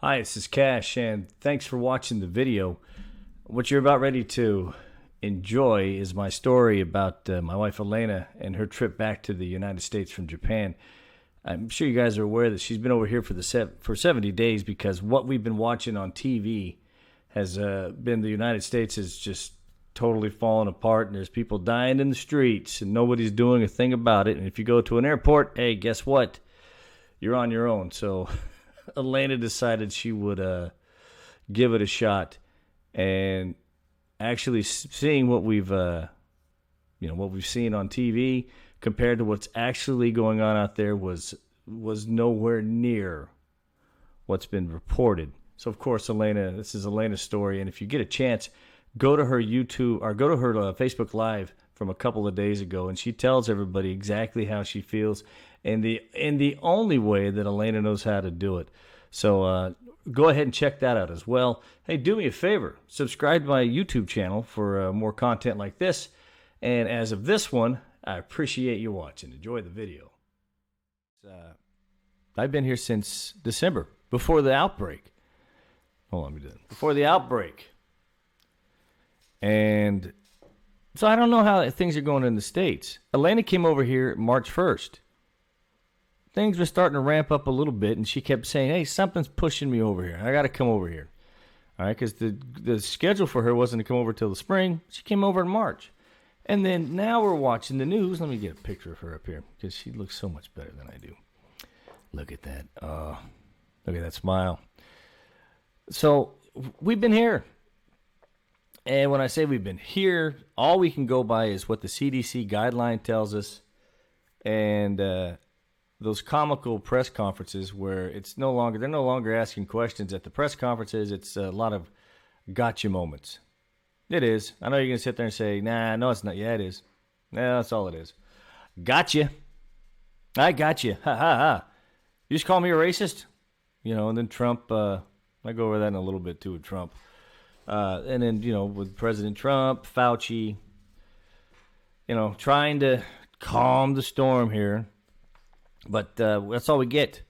Hi, this is Cash, and thanks for watching the video. What you're about ready to enjoy is my story about my wife Elena and her trip back to the United States from Japan. I'm sure you guys are aware that she's been over here for 70 days because what we've been watching on TV has been the United States is just totally falling apart, and there's people dying in the streets, and nobody's doing a thing about it. And if you go to an airport, hey, guess what? You're on your own. So Elena decided she would give it a shot, and actually seeing what what we've seen on TV compared to what's actually going on out there was nowhere near what's been reported. So of course, this is Elena's story, and if you get a chance, go to her YouTube or go to her Facebook Live from a couple of days ago, and she tells everybody exactly how she feels in the only way that Elena knows how to do it. So go ahead and check that out as well. Hey, do me a favor. Subscribe to my YouTube channel for more content like this. And as of this one, I appreciate you watching. Enjoy the video. I've been here since December, before the outbreak. Hold on, let me do that. Before the outbreak. And so I don't know how things are going in the States. Elena came over here March 1st. Things were starting to ramp up a little bit, and she kept saying, hey, something's pushing me over here. I got to come over here. All right, because the schedule for her wasn't to come over till the spring. She came over in March. And then now we're watching the news. Let me get a picture of her up here because she looks so much better than I do. Look at that. Look at that smile. So we've been here. And when I say we've been here, all we can go by is what the CDC guideline tells us. And those comical press conferences where they're no longer asking questions at the press conferences. It's a lot of gotcha moments. It is. I know you're going to sit there and say, nah, no, it's not. Yeah, it is. Nah, that's all it is. Gotcha. I got you. Ha, ha, ha. You just call me a racist? And then Trump, I go over that in a little bit too with Trump. And then, with President Trump, Fauci, trying to calm the storm here. But that's all we get.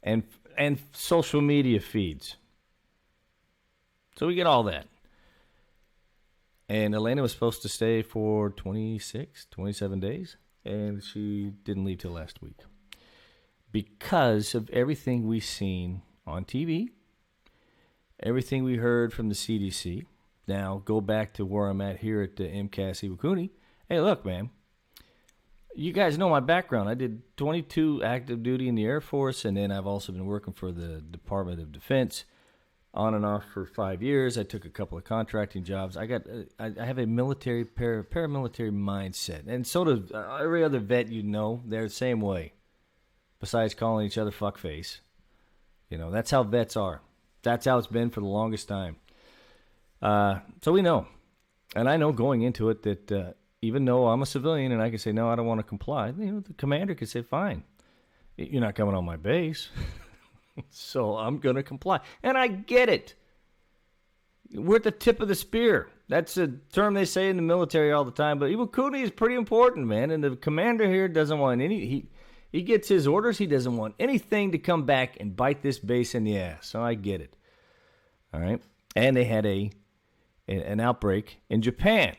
And social media feeds. So we get all that. And Elena was supposed to stay for 27 days. And she didn't leave till last week. Because of everything we've seen on TV. Everything we heard from the CDC. Now, go back to where I'm at here at the MCAS Iwakuni. Hey, look, man. You guys know my background. I did 22 active duty in the Air Force, and then I've also been working for the Department of Defense on and off for 5 years. I took a couple of contracting jobs. I have a military, paramilitary mindset, and so does every other vet they're the same way, besides calling each other fuckface. That's how vets are. That's how it's been for the longest time. So we know, and I know going into it that even though I'm a civilian and I can say, no, I don't want to comply, the commander could say, fine, you're not coming on my base, so I'm going to comply. And I get it. We're at the tip of the spear. That's a term they say in the military all the time, but Iwakuni is pretty important, man, and the commander here doesn't want he gets his orders. He doesn't want anything to come back and bite this base in the ass, so I get it. All right? And they had an outbreak in Japan.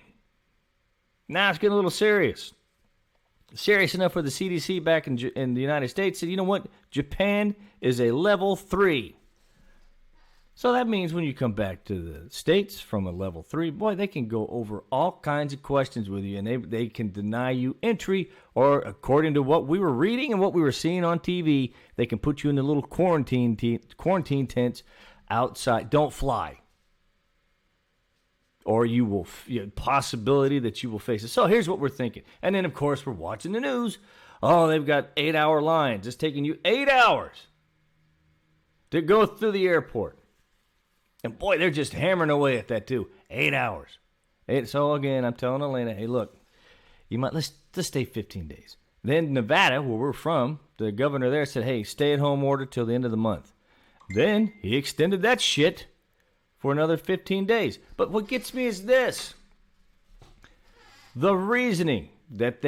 Now it's getting a little serious. Serious enough for the CDC back in the United States said, you know what? Japan is a level 3. So that means when you come back to the States from a level 3, boy, they can go over all kinds of questions with you, and they can deny you entry, or according to what we were reading and what we were seeing on TV, they can put you in the little quarantine tents outside. Don't fly. Or you will, possibility that you will face it. So here's what we're thinking. And then, of course, we're watching the news. Oh, they've got 8-hour lines. It's taking you 8 hours to go through the airport. And boy, they're just hammering away at that too. 8 hours. So again, I'm telling Elena, hey, look, let's stay 15 days. Then Nevada, where we're from, the governor there said, hey, stay-at-home order till the end of the month. Then he extended that shit for another 15 days. But what gets me is this. The reasoning that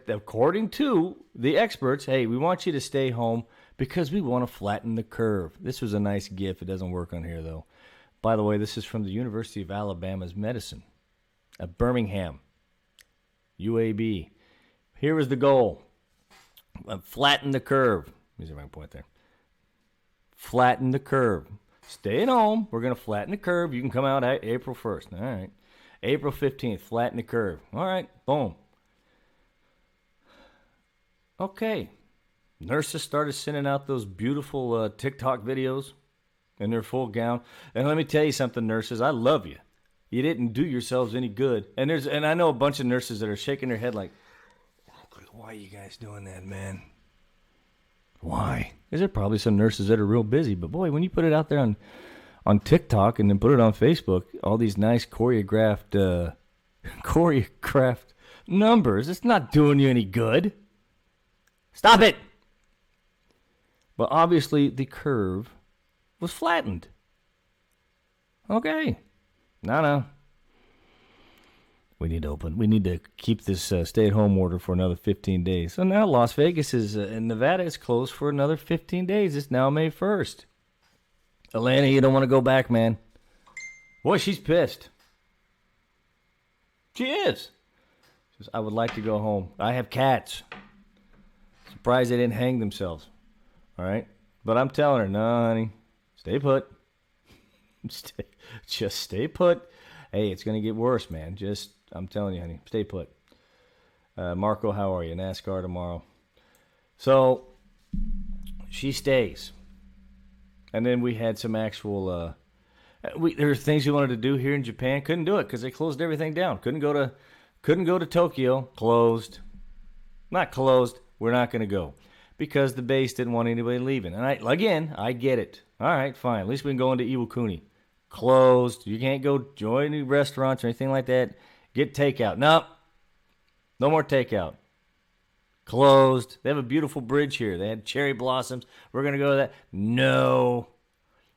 according to the experts, hey, we want you to stay home because we want to flatten the curve. This was a nice GIF. It doesn't work on here, though. By the way, this is from the University of Alabama's Medicine at Birmingham, UAB. Here was the goal. Flatten the curve. Let me see if I can point there. Flatten the curve. Stay at home. We're going to flatten the curve. You can come out April 1st. All right. April 15th, flatten the curve. All right. Boom. Okay. Nurses started sending out those beautiful TikTok videos in their full gown. And let me tell you something, nurses. I love you. You didn't do yourselves any good. And I know a bunch of nurses that are shaking their head like, why are you guys doing that, man? Why? Because there are probably some nurses that are real busy. But, boy, when you put it out there on TikTok and then put it on Facebook, all these nice choreographed numbers, it's not doing you any good. Stop it! But obviously the curve was flattened. Okay. No. We need to keep this stay-at-home order for another 15 days. So now Las Vegas and Nevada is closed for another 15 days. It's now May 1st. Elena, you don't want to go back, man. Boy, she's pissed. She is. She says, I would like to go home. I have cats. Surprised they didn't hang themselves. All right? But I'm telling her, no, honey, stay put. Just stay put. Hey, it's going to get worse, man. I'm telling you, honey, stay put. Marco, how are you? NASCAR tomorrow. So, she stays. And then we had some actual, there were things we wanted to do here in Japan. Couldn't do it because they closed everything down. Couldn't go to Tokyo. Closed. Not closed. We're not going to go. Because the base didn't want anybody leaving. And I get it. All right, fine. At least we can go into Iwakuni. Closed. You can't go join any restaurants or anything like that. Get takeout. Nope. No more takeout. Closed. They have a beautiful bridge here. They had cherry blossoms. We're going to go to that. No.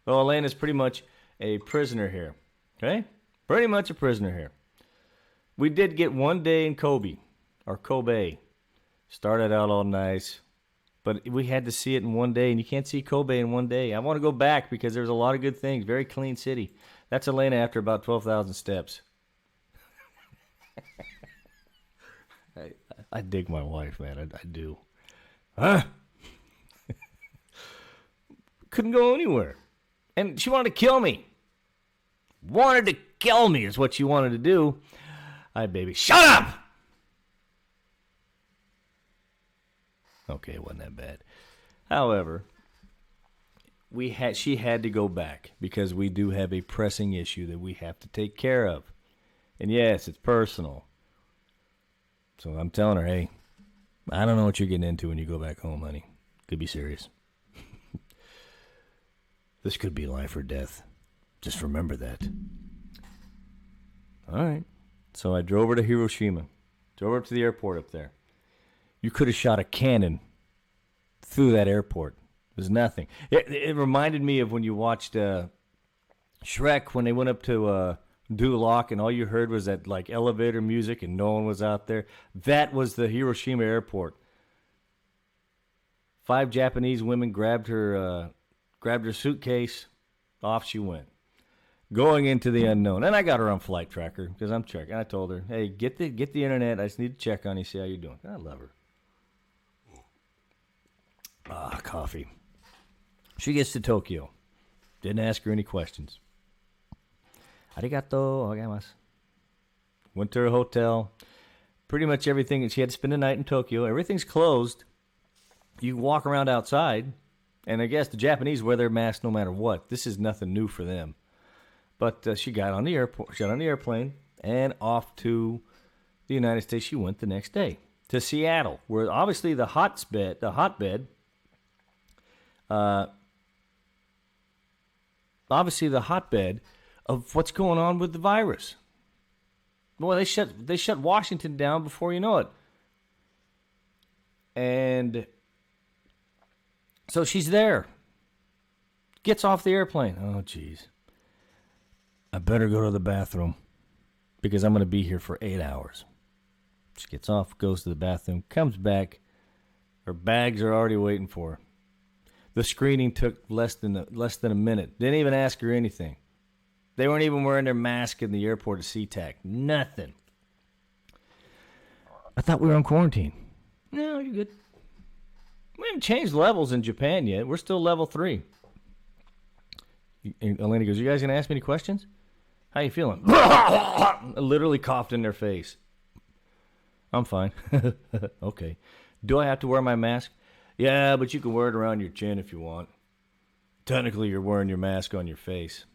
Well, Elena's pretty much a prisoner here. Okay? Pretty much a prisoner here. We did get one day in Kobe. Started out all nice. But we had to see it in one day, and you can't see Kobe in one day. I want to go back because there's a lot of good things. Very clean city. That's Elena after about 12,000 steps. I dig my wife, man. I do. Huh? Couldn't go anywhere. And she wanted to kill me. Wanted to kill me is what she wanted to do. All right, baby. Shut up! Okay, it wasn't that bad. However, she had to go back because we do have a pressing issue that we have to take care of. And yes, it's personal. So I'm telling her, hey, I don't know what you're getting into when you go back home, honey. Could be serious. This could be life or death. Just remember that. All right. So I drove her to Hiroshima. Drove her to the airport up there. You could have shot a cannon through that airport. There's nothing. It reminded me of when you watched Shrek when they went up to Duloc and all you heard was that like elevator music and no one was out there. That was the Hiroshima airport. 5 Japanese women grabbed her suitcase. Off she went. Going into the unknown. And I got her on Flight Tracker because I'm checking. I told her, hey, get the internet. I just need to check on you, see how you're doing. I love her. Coffee. She gets to Tokyo. Didn't ask her any questions. Arigato gozaimasu. Went to her hotel. Pretty much everything. She had to spend the night in Tokyo. Everything's closed. You walk around outside, and I guess the Japanese wear their masks no matter what. This is nothing new for them. But she got on the airplane, and off to the United States she went the next day to Seattle, where obviously the hotbed of what's going on with the virus. Boy, they shut Washington down before you know it. And so she's there. Gets off the airplane. Oh, jeez. I better go to the bathroom because I'm going to be here for 8 hours. She gets off, goes to the bathroom, comes back. Her bags are already waiting for her. The screening took less than a minute. Didn't even ask her anything. They weren't even wearing their mask in the airport at SeaTac. Nothing. I thought we were on quarantine. No, you're good. We haven't changed levels in Japan yet. We're still level 3. And Elena goes, you guys going to ask me any questions? How you feeling? I literally coughed in their face. I'm fine. Okay. Do I have to wear my mask? Yeah, but you can wear it around your chin if you want. Technically, you're wearing your mask on your face.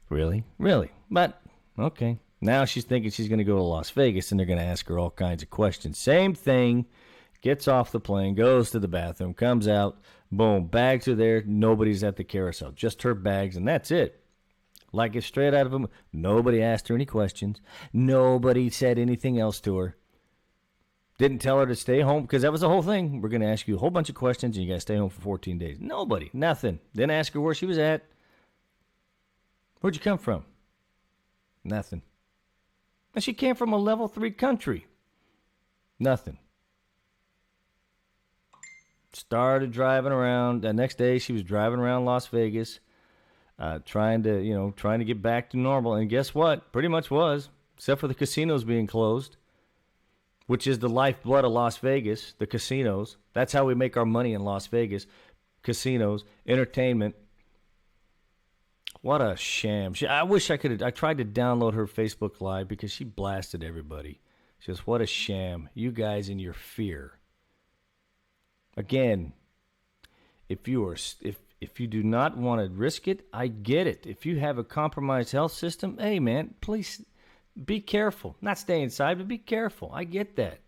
Really? Really? But, okay. Now she's thinking she's going to go to Las Vegas and they're going to ask her all kinds of questions. Same thing. Gets off the plane, goes to the bathroom, comes out, boom, bags are there. Nobody's at the carousel. Just her bags, and that's it. Like it's straight out of them. Nobody asked her any questions. Nobody said anything else to her. Didn't tell her to stay home, because that was the whole thing. We're going to ask you a whole bunch of questions, and you got to stay home for 14 days. Nobody. Nothing. Didn't ask her where she was at. Where'd you come from? Nothing. And she came from a level 3 country. Nothing. Started driving around. The next day, she was driving around Las Vegas, trying to get back to normal. And guess what? Pretty much was, except for the casinos being closed, which is the lifeblood of Las Vegas, the casinos. That's how we make our money in Las Vegas. Casinos, entertainment. What a sham. I wish I could have. I tried to download her Facebook Live because she blasted everybody. She goes, what a sham. You guys in your fear. Again, if you do not want to risk it, I get it. If you have a compromised health system, hey man, please be careful. Not stay inside, but be careful. I get that.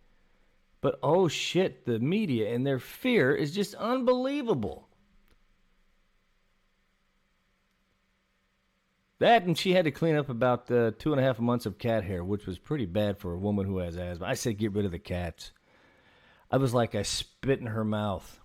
But oh shit, the media and their fear is just unbelievable. That, and she had to clean up about 2.5 months of cat hair, which was pretty bad for a woman who has asthma. I said get rid of the cats. I was like, I spit in her mouth.